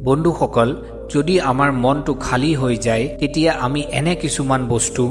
বন্ধুসকল, যদি আমাৰ মনটো খালী হৈ যায় তেতিয়া আমি এনে কিছুমান বস্তু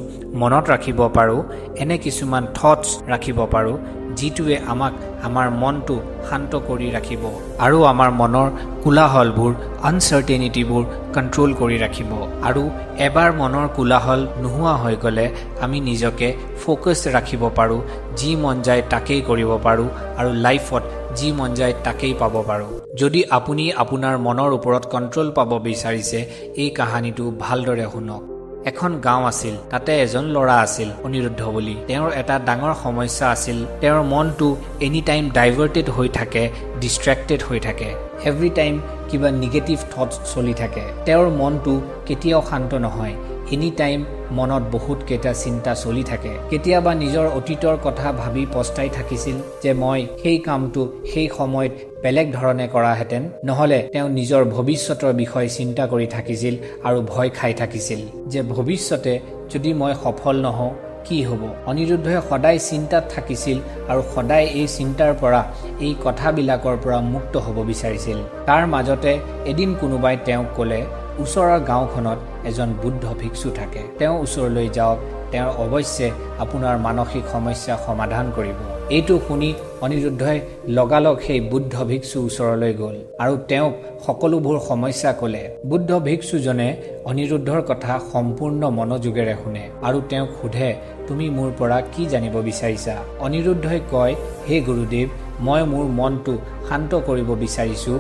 মনত ৰাখিব পাৰোঁ, এনে কিছুমান থটছ ৰাখিব পাৰোঁ যিটোৱে আমাক আমাৰ মনটো শান্ত কৰি ৰাখিব আৰু আমাৰ মনৰ কোলাহলবোৰ আনচাৰ্টেনিটিবোৰ কণ্ট্ৰল কৰি ৰাখিব। আৰু এবাৰ মনৰ কোলাহল নোহোৱা হৈ গ'লে আমি নিজকে ফ'কাছ ৰাখিব পাৰোঁ, যি মন যায় তাকেই কৰিব পাৰোঁ আৰু লাইফত যি মন যায় তাকেই পাব পাৰোঁ। যদি আপুনি আপোনাৰ মনৰ ওপৰত কণ্ট্ৰল পাব বিচাৰিছে, এই কাহিনীটো ভালদৰে শুনক। এখন গাঁও আছিল, তাতে এজন ল'ৰা আছিল অনিৰুদ্ধ বুলি। তেওঁৰ এটা ডাঙৰ সমস্যা আছিল, তেওঁৰ মনটো এনি টাইম ডাইভাৰ্টেড হৈ থাকে, ডিষ্ট্ৰেক্টেড হৈ থাকে। এভৰি টাইম কিবা নিগেটিভ থটছ চলি থাকে। তেওঁৰ মনটো কেতিয়াও শান্ত নহয়, এনি টাইম মনত বহুত কেইটা চিন্তা চলি থাকে। কেতিয়াবা নিজৰ অতীতৰ কথা ভাবি পস্তাই থাকিছিল যে মই সেই কামটো সেই সময়ত বেলেগ ধৰণে কৰাহেঁতেন, নহ'লে তেওঁ নিজৰ ভৱিষ্যতৰ বিষয়ে চিন্তা কৰি থাকিছিল আৰু ভয় খাই থাকিছিল যে ভৱিষ্যতে যদি মই সফল নহওঁ কি হ'ব। অনিৰুদ্ধই সদায় চিন্তাত থাকিছিল আৰু সদায় এই চিন্তাৰ পৰা, এই কথাবিলাকৰ পৰা মুক্ত হ'ব বিচাৰিছিল। তাৰ মাজতে এদিন কোনোবাই তেওঁক ক'লে, ওচৰৰ গাঁওখনত এজন বুদ্ধ ভিক্ষু থাকে, তেওঁ ওচৰলৈ যাওক, তেওঁ অৱশ্যে আপোনাৰ মানসিক সমস্যা সমাধান কৰিব। এইটো শুনি অনিৰুদ্ধই লগালগ সেই বুদ্ধ ভিক্ষু ওচৰলৈ গ'ল আৰু তেওঁক সকলোবোৰ সমস্যা ক'লে। বুদ্ধ ভিক্ষুজনে অনিৰুদ্ধৰ কথা সম্পূৰ্ণ মনোযোগেৰে শুনে আৰু তেওঁক সোধে, তুমি মোৰ পৰা কি জানিব বিচাৰিছা? অনিৰুদ্ধই কয়, হে গুৰুদেৱ, মই মোৰ মনটো শান্ত কৰিব বিচাৰিছোঁ,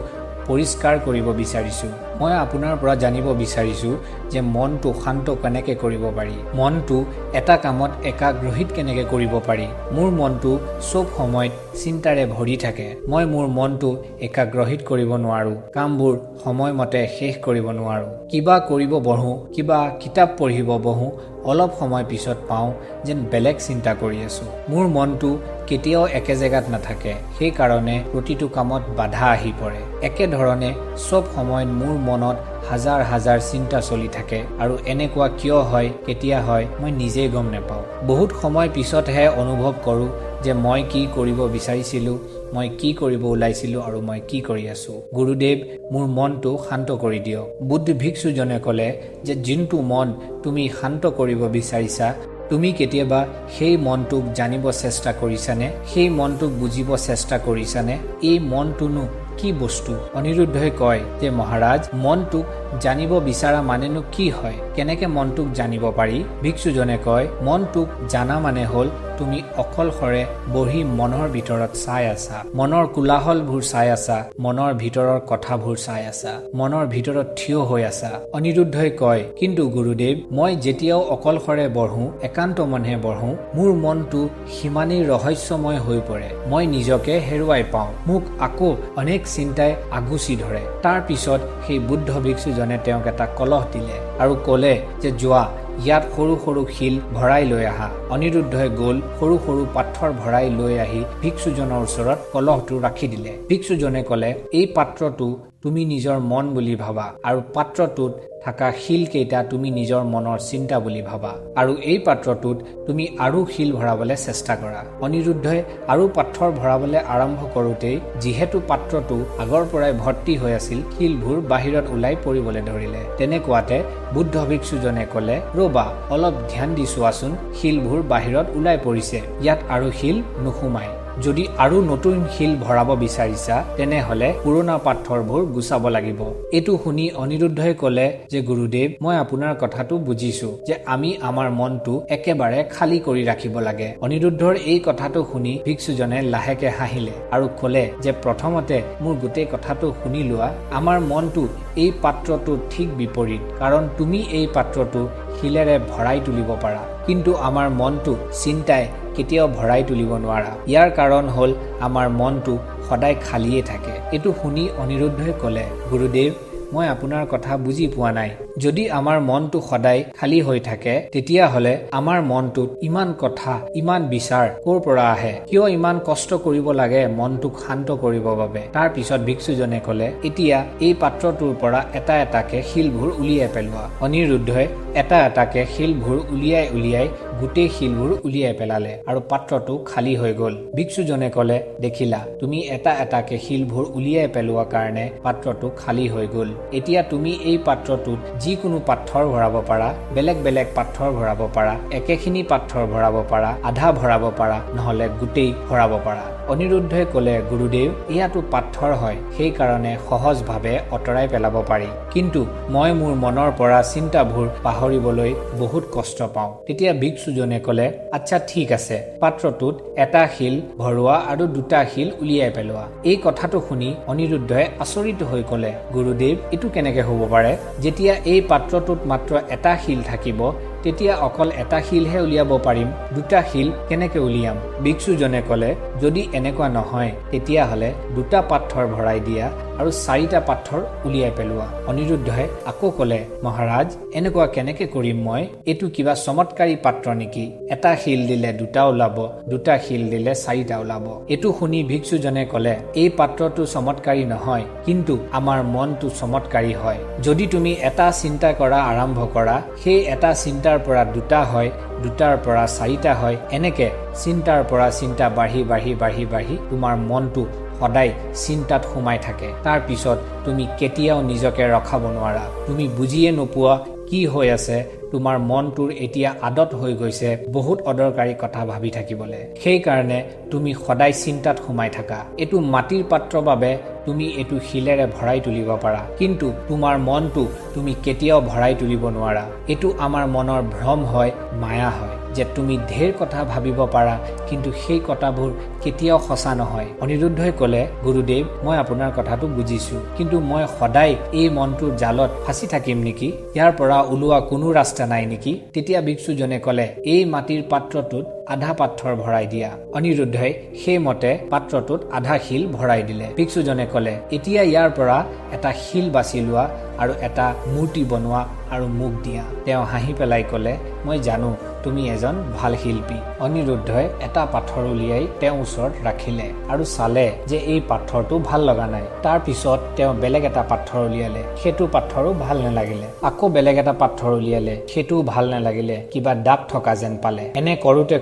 পৰিষ্কাৰ কৰিব বিচাৰিছোঁ। মই আপোনাৰ পৰা জানিব বিচাৰিছোঁ যে মনটো শান্ত কেনেকৈ কৰিব পাৰি, মনটো এটা কামত একাগ্ৰহিত কেনেকৈ কৰিব পাৰি। মোৰ মনটো চব সময়ত চিন্তাৰে ভৰি থাকে, মই মোৰ মনটো একাগ্ৰহিত কৰিব নোৱাৰোঁ, কামবোৰ সময়মতে শেষ কৰিব নোৱাৰোঁ। কিবা কৰিব বহোঁ, কিবা কিতাপ পঢ়িব বহোঁ, অলপ সময় পিছত পাওঁ যেন বেলেগ চিন্তা কৰি আছোঁ। মোৰ মনটো কেতিয়াও একে জেগাত নাথাকে, সেইকাৰণে প্ৰতিটো কামত বাধা আহি পৰে। একেধৰণে চব সময়ত মোৰ মনত হাজাৰ হাজাৰ চিন্তা চলি থাকে আৰু এনেকুৱা কিয় হয়, কেতিয়া হয় মই নিজেই গম নাপাওঁ। বহুত সময় পিছতহে অনুভৱ কৰোঁ যে মই কি কৰিব বিচাৰিছিলোঁ, মই কি কৰিব ওলাইছিলোঁ আৰু মই কি কৰি আছোঁ। গুৰুদেৱ, মোৰ মনটো শান্ত কৰি দিয়ক। বুদ্ধ ভিক্ষুজনে ক'লে যে যোনটো মন তুমি শান্ত কৰিব বিচাৰিছা, তুমি কেতিয়াবা সেই মনটোক জানিব চেষ্টা কৰিছানে? সেই মনটোক বুজিব চেষ্টা কৰিছানে? এই মনটোনো কি বস্তু? অনিৰুদ্ধই কয় যে মহাৰাজ, মনটোক জানিব বিচৰা মানেনো কি হয়? কেনেকে মনটোক জানিব পাৰি? ভিক্ষুজনে কয়, মনটোক জানা মানে হ'ল তুমি অকলশৰে বহি মনৰ ভিতৰত চাই আছা, মনৰ কোলাহলবোৰ চাই আছা, মনৰ ভিতৰৰ কথাবোৰ চাই আছা, মনৰ ভিতৰত থিয় হৈ আছা। অনিৰুদ্ধই কয়, কিন্তু গুৰুদেৱ, মই যেতিয়াও অকলশৰে বঢ়োঁ, একান্ত মনে বঢ়োঁ, মোৰ মনটো সিমানেই ৰহস্যময় হৈ পৰে, মই নিজকে হেৰুৱাই পাওঁ, মোক আকৌ অনেক চিন্তাই আগুচি ধৰে। তাৰ পিছত সেই বুদ্ধ ভিক্ষুজনে তেওঁক এটা কলহ দিলে আৰু ক'লে যে যোৱা, ইয়াত সৰু সৰু শিল ভৰাই লৈ আহা। অনিৰুদ্ধই গ'ল, সৰু সৰু পাথৰ ভৰাই লৈ আহি ভিক্ষুজনৰ ওচৰত কলহটো ৰাখি দিলে। ভিক্ষুজনে ক'লে, এই পাত্ৰটো তুমি নিজৰ মন বুলি ভাবা আৰু পাত্ৰটোত থকা শিল কেইটা তুমি নিজৰ মনৰ চিন্তা বুলি ভাবা আৰু এই পাত্ৰটোত তুমি আৰু শিল ভৰাবলৈ চেষ্টা কৰা। অনিৰুদ্ধই আৰু পাথৰ ভৰাবলৈ আৰম্ভ কৰোঁতেই যিহেতু পাত্ৰটো আগৰ পৰাই ভৰ্তি হৈ আছিল, শিলবোৰ বাহিৰত ওলাই পৰিবলৈ ধৰিলে। তেনেকুৱাতে বুদ্ধ ভিক্ষুজনে ক'লে, ৰ'বা, অলপ ধ্যান দি চোৱাচোন, শিলবোৰ বাহিৰত ওলাই পৰিছে, ইয়াত আৰু শিল নোসোমায়। যদি আৰু নতুন শিল ভৰাব বিচাৰিছা, তেনেহ'লে পুৰণা পাথৰবোৰ গুচাব লাগিব। এইটো শুনি অনিৰুদ্ধই ক'লে যে গুৰুদেৱ, মই আপোনাৰ কথাটো বুজিছোঁ যে আমি আমাৰ মনটো একেবাৰে খালী কৰি ৰাখিব লাগে। অনিৰুদ্ধৰ এই কথাটো শুনি ভিক্ষুজনে লাহেকে হাঁহিলে আৰু ক'লে যে প্ৰথমতে মোৰ গোটেই কথাটো শুনি লোৱা, আমাৰ মনটো এই পাত্ৰটোৰ ঠিক বিপৰীত, কাৰণ তুমি এই পাত্ৰটো শিলেৰে ভৰাই তুলিব পাৰা, কিন্তু আমাৰ মনটো চিন্তাই কেতিয়াও ভৰাই তুলিব নোৱাৰা। ইয়াৰ কাৰণ হ'ল আমাৰ মনটো সদায় খালীয়ে থাকে। এইটো শুনি অনিৰুদ্ধই ক'লে, গুৰুদেৱ, মই আপোনাৰ কথা বুজি পোৱা নাই, যদি আমাৰ মনটো সদায় খালী হৈ থাকে তেতিয়াহ'লে আমাৰ মনটোত ইমান কথা ইমান বিচাৰ ক'ৰ পৰা আহে? কিয় ইমান কষ্ট কৰিব লাগে মনটোক শান্ত কৰিবৰ বাবে? তাৰ পিছত ভিক্ষুজনে ক'লে, এতিয়া এই পাত্ৰটোৰ পৰা এটা এটাকে শিলবোৰ উলিয়াই পেলোৱা। অনিৰুদ্ধই এটা এটাকে শিলবোৰ উলিয়াই গোটেই শিলবোৰ উলিয়াই পেলালে আৰু পাত্ৰটো খালী হৈ গ'ল। ভিক্ষুজনে ক'লে, দেখিলা তুমি এটা এটাকে শিলবোৰ উলিয়াই পেলোৱাৰ কাৰণে পাত্ৰটো খালী হৈ গ'ল। এতিয়া তুমি এই পাত্ৰটোত যিকোনো পাথৰ ভৰাব পাৰা, বেলেগ বেলেগ পাথৰ ভৰাব পাৰা, একেখিনি পাথৰ ভৰাব পাৰা, আধা ভৰাব পাৰা, নহ'লে গোটেই ভৰাব পাৰা। অনিৰুদ্ধই ক'লে, গুৰুদেৱ এয়াতো পাথৰ হয়, সেইকাৰণে সহজভাৱে আঁতৰাই পেলাব পাৰি, কিন্তু মই মোৰ মনৰ পৰা চিন্তাবোৰ পাহৰিবলৈ বহুত কষ্ট পাওঁ। তেতিয়া ভিক্ষুজনে ক'লে, আচ্ছা ঠিক আছে, পাত্ৰটোত এটা শিল ভৰোৱা আৰু দুটা শিল উলিয়াই পেলোৱা। এই কথাটো শুনি অনিৰুদ্ধই আচৰিত হৈ ক'লে, গুৰুদেৱ এইটো কেনেকে হ'ব পাৰে? যেতিয়া এই পাত্ৰটোত মাত্ৰ এটা শিল থাকিব তেতিয়া অকল এটা শিলহে উলিয়াব পাৰিম, দুটা শিল কেনেকে উলিয়াম? ভিক্ষুজনে ক'লে, যদি এনেকুৱা নহয় তেতিয়াহ'লে দুটা পাথৰ ভৰাই দিয়া আৰু চাৰিটা পাথৰ উলিয়াই পেলোৱা। অনিৰুদ্ধই আকৌ ক'লে, মহাৰাজ এনেকুৱা কেনেকে কৰিম মই? এইটো কিবা চমৎকাৰী পাত্ৰ নেকি? এটা শিল দিলে দুটা ওলাব, দুটা শিল দিলে চাৰিটা ওলাব। এইটো শুনি ভিক্ষুজনে ক'লে, এই পাত্ৰটো চমৎকাৰী নহয়, কিন্তু আমাৰ মনটো চমৎকাৰী হয়। যদি তুমি এটা চিন্তা কৰা আৰম্ভ কৰা, সেই এটা চিন্তাৰ পৰা দুটা হয়, দুটাৰ পৰা চাৰিটা হয়, এনেকে চিন্তাৰ পৰা চিন্তা বাঢ়ি তোমাৰ মনটো সদায় চিন্তাত সোমাই থাকে। তাৰ পিছত তুমি কেতিয়াও নিজকে ৰখাব নোৱাৰা। তুমি বুজিয়ে নোপোৱা কি হৈ আছে। তোমাৰ মনটোৰ এতিয়া আদত হৈ গৈছে বহুত অদৰকাৰী কথা ভাবি থাকিবলৈ। সেইকাৰণে তুমি সদায় চিন্তাত সোমাই থাকা। এইটো মাটিৰ পাত্ৰৰ বাবে তুমি এইটো শিলেৰে ভৰাই তুলিব পাৰা, কিন্তু তোমাৰ মনটো তুমি কেতিয়াও ভৰাই তুলিব নোৱাৰা। এইটো আমাৰ মনৰ ভ্ৰম হয়, মায়া হয়, যে তুমি ঢেৰ কথা ভাবিব পাৰা, কিন্তু সেই কথাবোৰ কেতিয়াও সঁচা নহয়। অনিৰুদ্ধই ক'লে, গুৰুদেৱ মই আপোনাৰ কথাটো বুজিছো, কিন্তু মই সদায় এই মনটোৰ জালত ফাঁচি থাকিম নেকি? ইয়াৰ পৰা ওলোৱা কোনো ৰাস্তা নাই নেকি? তেতিয়া ভিক্ষুজনে ক'লে, এই মাটিৰ পাত্ৰটোত আধা পাথৰ ভৰাই দিয়া। অনিৰুদ্ধই সেইমতে পাত্ৰটোত আধা শিল ভৰাই দিলে। ভিক্ষুজনে ক'লে, এতিয়া ইয়াৰ পৰা এটা শিল বাছি লোৱা আৰু এটা মূৰ্তি বনোৱা আৰু মোক দিয়া। তেওঁ হাঁহি পেলাই ক'লে, মই জানো তুমি এজন ভাল শিল্পী। অনিৰুদ্ধই এটা পাথৰ উলিয়াই তেওঁ ওচৰত ৰাখিলে আৰু চালে যে এই পাথৰটো ভাল লগা নাই। তাৰ পিছত তেওঁ বেলেগ এটা পাথৰ উলিয়ালে, সেইটো পাথৰো ভাল নালাগিলে। আকৌ বেলেগ এটা পাথৰ উলিয়ালে, সেইটোও ভাল নালাগিলে, কিবা দাগ থকা যেন পালে। এনে কৰোতে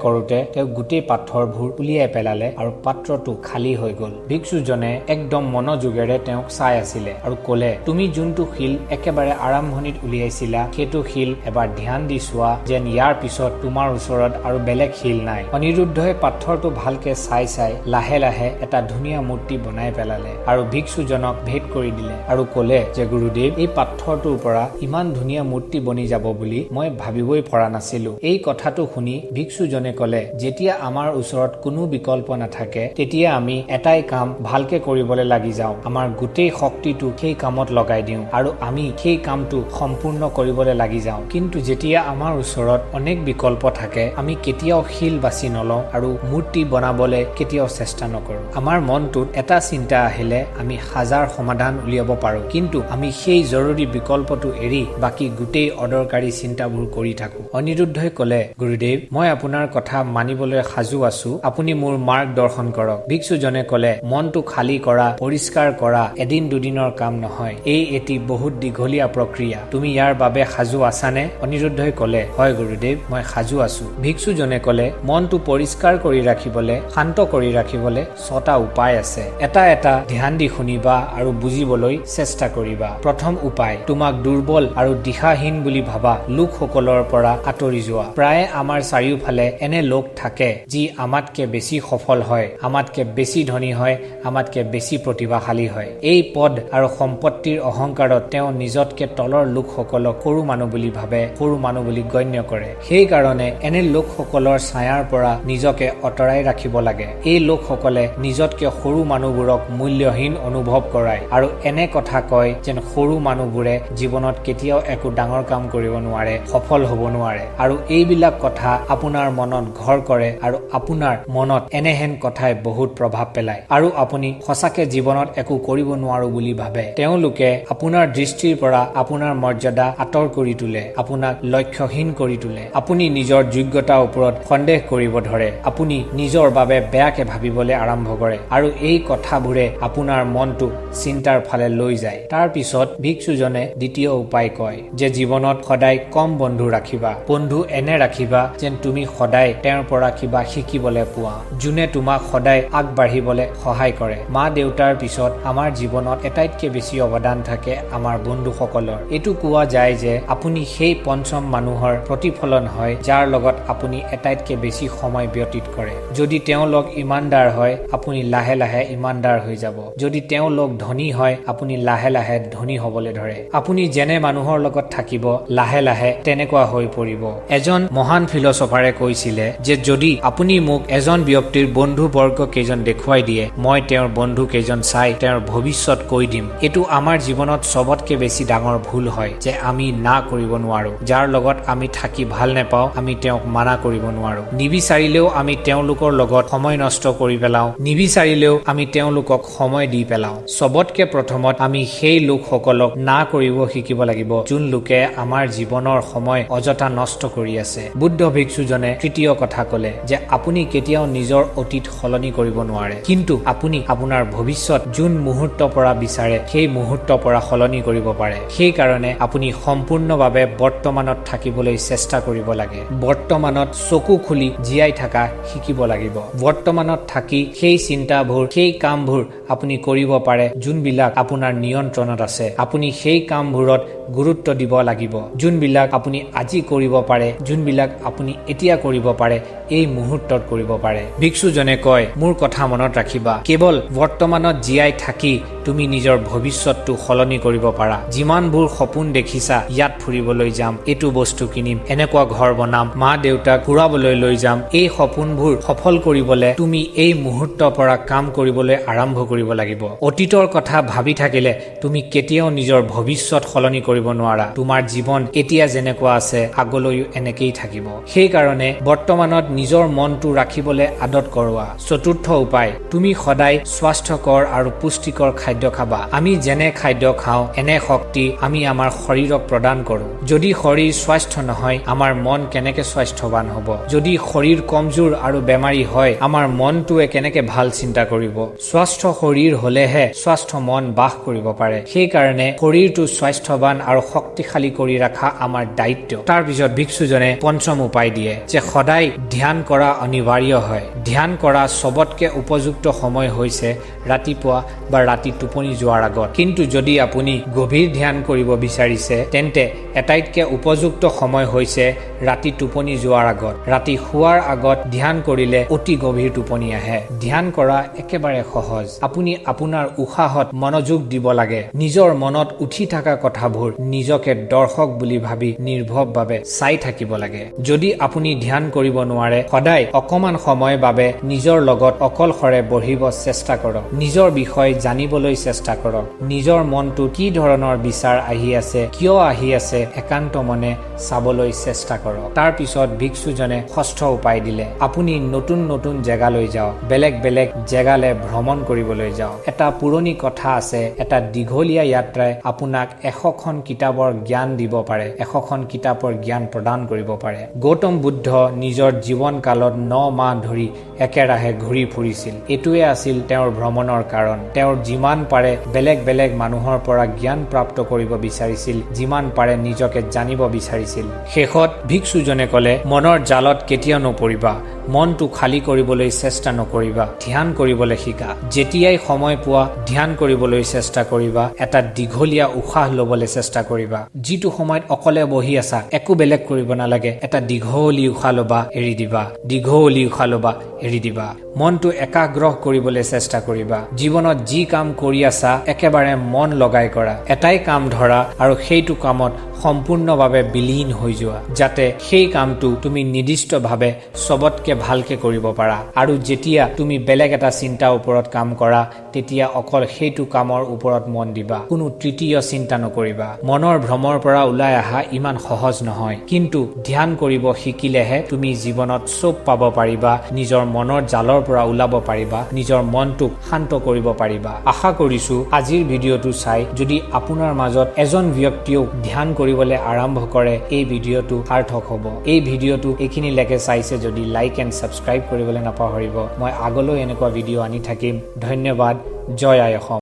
তেওঁ গোটেই পাথৰবোৰ উলিয়াই পেলালে আৰু পাত্ৰটো খালী হৈ গ'ল। ভিক্ষুজনে একদম মনোযোগেৰে তেওঁক চাই আছিলে আৰু ক'লে, তুমি যোনটো শিল একেবাৰে আৰম্ভণিত উলিয়াইছিলা, সেইটো শিল এবাৰ ধ্যান দি চোৱা যেন ইয়াৰ পিছত তোমাৰ ওচৰত আৰু বেলেগ শিল নাই। অনিৰুদ্ধই পাথৰটো ভালকে চাই লাহে লাহে এটা ধুনীয়া মূৰ্তি বনাই পেলালে আৰু ভিক্ষুজনক ভেট কৰি দিলে আৰু ক'লে যে, গুৰুদেৱ এই পাথৰটোৰ পৰা ইমান ধুনীয়া মূৰ্তি বনি যাব বুলি মই ভাবিবই পৰা নাছিলো। এই কথাটো শুনি ভিক্ষুজনে ক'লে, যেতিয়া আমাৰ ওচৰত কোনো বিকল্প নাথাকে তেতিয়া আমি এটাই কাম ভালকে কৰিবলৈ লাগি যাওঁ, আমাৰ গোটেই শক্তিটো সেই কামত লগাই দিওঁ আৰু আমি সেই কামটো সম্পূৰ্ণ কৰিবলৈ লাগি যাওঁ। কিন্তু যেতিয়া আমাৰ ওচৰত অনেক বিকল্প থাকে আমি কেতিয়াও শিল বাছি নলওঁ আৰু মূৰ্তি বনাবলৈ কেতিয়াও চেষ্টা নকৰোঁ। আমাৰ মনটোত এটা চিন্তা আহিলে আমি হাজাৰ সমাধান উলিয়াব পাৰোঁ, কিন্তু আমি সেই জৰুৰী বিকল্পটো এৰি বাকী গোটেই অদৰকাৰী চিন্তাবোৰ কৰি থাকোঁ। অনিৰুদ্ধই ক'লে, গুৰুদেৱ মই আপোনাৰ কথা মানিবলৈ সাজু আছো, আপুনি মোৰ মাৰ্গদৰ্শন কৰক। ভিক্ষুজনে ক'লে, মনটো খালী কৰা, পৰিষ্কাৰ কৰা এদিন দুদিনৰ কাম নহয়, এই এটি বহুত দীঘলীয়া প্ৰক্ৰিয়া। তুমি ইয়াৰ বাবে সাজু আছানে? অনিৰুদ্ধই ক'লে, হয় গুৰুদেৱ মই সাজু আছো। ভিক্ষুজনে ক'লে, মনটো পৰিষ্কাৰ কৰি ৰাখিবলৈ, শান্ত কৰি ৰাখিবলৈ 6টা উপায় আছে। এটা এটা ধ্যান দি শুনিবা আৰু বুজিবলৈ চেষ্টা কৰিবা। প্ৰথম উপায়, তোমাক দুৰ্বল আৰু দিশাহীন বুলি ভাবা লোকসকলৰ পৰা আঁতৰি যোৱা। প্ৰায়ে আমাৰ চাৰিওফালে এনে লোক থাকে যি আমাতকে বেছি সফল হয়, আমাতকে বেছি ধনী হয়, আমাতকে বেছি প্ৰতিভাশালী হয়। এই পদ আৰু সম্পত্তিৰ অহংকাৰত তেওঁ নিজতকে তলৰ লোকসকলক সৰু মানুহ বুলি ভাবে, সৰু মানুহ বুলি গণ্য কৰে। সেইকাৰণে সেইকাৰণে এনে লোকসকলৰ ছায়াৰ পৰা নিজকে আঁতৰাই ৰাখিব লাগে। এই লোকসকলে নিজতকে সৰু মানুহবোৰক মূল্যহীন অনুভৱ কৰায় আৰু এনে কথা কয় যেন সৰু মানুহবোৰে জীৱনত কেতিয়াও একো ডাঙৰ কাম কৰিব নোৱাৰে, সফল হ'ব নোৱাৰে। আৰু এইবিলাক কথা আপোনাৰ মনত ঘৰ কৰে আৰু আপোনাৰ মনত এনেহেন কথাই বহুত প্ৰভাৱ পেলায় আৰু আপুনি সঁচাকে জীৱনত একো কৰিব নোৱাৰো বুলি ভাবে। তেওঁলোকে আপোনাৰ দৃষ্টিৰ পৰা আপোনাৰ মৰ্যাদা আঁতৰ কৰি তোলে, আপোনাক লক্ষ্যহীন কৰি তোলে। আপুনি নিজৰ যোগ্যতাৰ ওপৰত সন্দেহ কৰিব ধৰে, আপুনি নিজৰ বাবে বেয়াকে ভাবিবলৈ আৰম্ভ কৰে আৰু এই কথাবোৰে আপোনাৰ মনটো চিন্তাৰ ফালে লৈ যায়। তাৰ পিছত ভিক্ষুজনে দ্বিতীয় উপায় কয় যে জীৱনত সদায় কম বন্ধু ৰাখিবা। বন্ধু এনে ৰাখিবা যেন তুমি সদায় তেওঁৰ পৰা কিবা শিকিবলৈ পোৱা, যোনে তোমাক সদায় আগবাঢ়িবলৈ সহায় কৰে। মা দেউতাৰ পিছত আমাৰ জীৱনত এটাইতকে বেছি অৱদান থাকে আমাৰ বন্ধুসকলৰ। এইটো কোৱা যায় যে আপুনি সেই পঞ্চম মানুহৰ প্ৰতিফলন হয় যাৰ লগত আপুনি এটাইতকে বেছি সময় ব্যতীত কৰে। যদি তেওঁলোক ইমানদাৰ হয় আপুনি লাহে লাহে ইমানদাৰ হৈ যাব। যদি তেওঁলোক ধনী হয় আপুনি লাহে লাহে ধনী হবলৈ ধৰে। আপুনি যেনে মানুহৰ লগত থাকিব লাহে লাহে তেনেকুৱা হৈ পৰিব। এজন মহান ফিলচফাৰে কৈছিলে যে যদি আপুনি মোক এজন ব্যক্তিৰ বন্ধু বৰ্গ কেইজন দেখুৱাই দিয়ে, মই তেওঁৰ বন্ধু কেইজন চাই তেওঁৰ ভৱিষ্যত কৈ দিম। এইটো আমাৰ জীৱনত চবতকে বেছি ডাঙৰ ভুল হয় যে আমি না কৰিব নোৱাৰো। যাৰ লগত আমি থাকি ভাল নেপাওঁ আমি তেওঁক মানা কৰিব নোৱাৰো। নিবিচাৰিলেও আমি তেওঁলোকৰ লগত সময় নষ্ট কৰি পেলাওঁ, নিবিচাৰিলেও আমি তেওঁলোকক সময় দি পেলাওঁ। চবতকে প্ৰথমত আমি সেই লোকসকলক না কৰিব শিকিব লাগিব যোন লোকে আমাৰ জীৱনৰ সময় অযথা নষ্ট কৰি আছে। বুদ্ধ ভিক্ষুজনে তৃতীয় কথা কলে যে আপুনি কেতিয়াও নিজৰ অতীত সলনি কৰিব নোৱাৰে, কিন্তু আপুনি আপোনাৰ ভৱিষ্যত যোন মুহূৰ্তৰ পৰা বিচাৰে সেই মুহূৰ্তৰ পৰা সলনি কৰিব পাৰে। সেইকাৰণে আপুনি সম্পূৰ্ণভাৱে বৰ্তমানত থাকিবলৈ চেষ্টা কৰিব লাগে। বৰ্তমানত চকু খুলি জীয়াই থকা শিকিব লাগিব। বৰ্তমানত থাকি সেই চিন্তাবোৰ, সেই কামবোৰ আপুনি কৰিব পাৰে যোনবিলাক আপোনাৰ নিয়ন্ত্ৰণত আছে। আপুনি সেই কামবোৰত গুৰুত্ব দিব লাগিব যোনবিলাক আপুনি আজি কৰিব পাৰে, যোনবিলাক আপুনি এতিয়া কৰিব পাৰে, এই মুহূৰ্তত কৰিব পাৰে। ভিক্ষুজনে কয় মোৰ কথা মনত ৰাখিবা, কেৱল বৰ্তমানত জীয়াই থাকি তুমি নিজৰ ভৱিষ্যতটো সলনি কৰিব পাৰা। যিমানবোৰ সপোন দেখিছা, ইয়াত ফুৰিবলৈ যাম, এইটো বস্তু কিনিম, এনেকুৱা ঘৰ বনাম, মা দেউতাক ফুৰাবলৈ লৈ যাম, এই সপোনবোৰ সফল কৰিবলৈ তুমি এই মুহূৰ্তৰ পৰা কাম কৰিবলৈ আৰম্ভ কৰিব লাগিব। অতীতৰ কথা ভাবি থাকিলে তুমি কেতিয়াও নিজৰ ভৱিষ্যত সলনি কৰিব নোৱাৰা। তোমাৰ জীৱন এতিয়া যেনেকুৱা আছে আগলৈও এনেকেই থাকিব। সেইকাৰণে বৰ্তমানত নিজৰ মনটো ৰাখিবলৈ আদত কৰোৱা। চতুৰ্থ উপায়, তুমি সদায় স্বাস্থ্যকৰ আৰু পুষ্টিকৰ খাদ্য খাবা। আমি যেনে খাদ্য খাওঁ এনে শক্তি আমি আমাৰ শৰীৰক প্ৰদান কৰো। যদি শৰীৰ স্বাস্থ্য নহয় আমাৰ মন কেনেকে স্বাস্থ্যৱান হ'ব? যদি শৰীৰ কমজোৰ আৰু বেমাৰী হয় আমাৰ মনটোৱে কেনেকে ভাল চিন্তা কৰিব? স্বাস্থ্য শৰীৰ হলেহে স্বাস্থ্য মন বাস কৰিব পাৰে। সেইকাৰণে শৰীৰটো স্বাস্থ্যৱান আৰু শক্তিশালী কৰি ৰখা আমাৰ দায়িত্ব। তাৰ পিছত ভিক্ষুজনে পঞ্চম উপায় দিয়ে যে সদায় ধ্যান কৰা অনিবাৰ্য হয়। ধ্যান কৰা সবতকে উপযুক্ত সময় হৈছে ৰাতিপুৱা বা ৰাতি টোপনি যোৱাৰ আগত। কিন্তু যদি আপুনি গভীৰ ধ্যান কৰিব বিচাৰিছে তেন্তে এটাইতকে উপযুক্ত সময় হৈছে ৰাতি টোপনি যোৱাৰ আগত। ৰাতি শোৱাৰ আগত ধ্যান কৰিলে অতি গভীৰ টোপনি আহে। ধ্যান কৰা একেবাৰে সহজ। আপুনি আপোনাৰ উশাহত মনোযোগ দিব লাগে। নিজৰ মনত উঠি থকা কথাবোৰ নিজকে দৰ্শক বুলি ভাবি নিৰ্ভৰভাৱে চাই থাকিব লাগে। যদি আপুনি ধ্যান কৰিব নোৱাৰে সদায় অকমান সময় বাবে নিজৰ লগত অকলশৰে বহিব চেষ্টা কৰক। নিজৰ বিষয় জানিবলৈ চেষ্টা কৰক। নিজৰ মনটো কি ধৰণৰ বিচাৰ আহি আছে, কিয় আহি আছে একান্ত মনে চাবলৈ চেষ্টা কৰক। তাৰ পিছত ভিক্ষুজনে ষষ্ঠ উপায় দিলে, আপুনি নতুন নতুন জেগালৈ যাওক, বেলেগ বেলেগ জেগালৈ ভ্ৰমণ কৰিবলৈ যাওক। এটা পুৰণি কথা আছে, এটা দীঘলীয়া যাত্ৰাই আপোনাক 100খন কিতাপৰ জ্ঞান দিব পাৰে, 100খন কিতাপৰ জ্ঞান প্ৰদান কৰিব পাৰে। গৌতম বুদ্ধ নিজৰ জীৱন কালত 9 মাহ ধৰি একেৰাহে ঘূৰি ফুৰিছিল। এইটোৱে আছিল তেওঁৰ ভ্ৰমণৰ কাৰণ। তেওঁৰ যিমান পাৰে বেলেগ বেলেগ মানুহৰ পৰা জ্ঞান প্ৰাপ্ত কৰিব বিচাৰিছিল, যিমান পাৰে নিজকে জানিব বিচাৰিছিল। শেষত ভিক্ষুজনে কলে মনৰ জালত কেতিয়াও নপৰিবা, মনটো খালী কৰিবলৈ চেষ্টা নকৰিবা, ধ্যান কৰিবলৈ শিকা। যেতিয়াই সময় পোৱা ধ্যান কৰিবলৈ চেষ্টা কৰিবা, এটা দীঘলীয়া উশাহ লবলৈ চেষ্টা কৰিবা। যিটো সময়ত অকলে বহি আছা একো বেলেগ কৰিব নালাগে, এটা দীঘলী উশাহ লবা, এৰি দিবা, দীঘলী উশাহ লবা, এৰি দিবা। মনটো একাগ্ৰহ কৰিবলৈ চেষ্টা কৰিবা। জীৱনত যি কাম কৰি আছা একেবাৰে মন লগাই কৰা। এটাই কাম ধৰা আৰু সেইটো কামত সম্পূৰ্ণভাৱে বিলীন হৈ যোৱা, যাতে সেই কামটো তুমি নিৰ্দিষ্টভাৱে সবতকে ভালকে কৰিব পাৰা। আৰু যেতিয়া তুমি বেলেগ এটা চিন্তাৰ ওপৰত কাম কৰা, তেতিয়া অকল সেইটো কামৰ ওপৰত মন দিবা, কোনো তৃতীয় চিন্তা নকৰিবা। মনৰ ভ্ৰমৰ পৰা ওলাই অহা ইমান সহজ নহয়, কিন্তু ধ্যান কৰিব শিকিলেহে তুমি জীৱনত চব পাব পাৰিবা, নিজৰ মনৰ জালৰ পৰা ওলাব পাৰিবা, নিজৰ মনটোক শান্ত কৰিব পাৰিবা। আশা কৰিছো আজিৰ ভিডিঅ'টো চাই যদি আপোনাৰ মাজত এজন ব্যক্তিও ধ্যান কৰিবলৈ আৰম্ভ কৰে, এই ভিডিঅ'টো সাৰ্থক হ'ব। এই ভিডিঅ'টো এইখিনিলৈকে চাইছে যদি লাইক এণ্ড ছাবস্ক্ৰাইব কৰিবলৈ নাপাহৰিব। মই আগলৈ এনেকুৱা ভিডিঅ' আনি থাকিম। ধন্যবাদ। জয় আই অসম।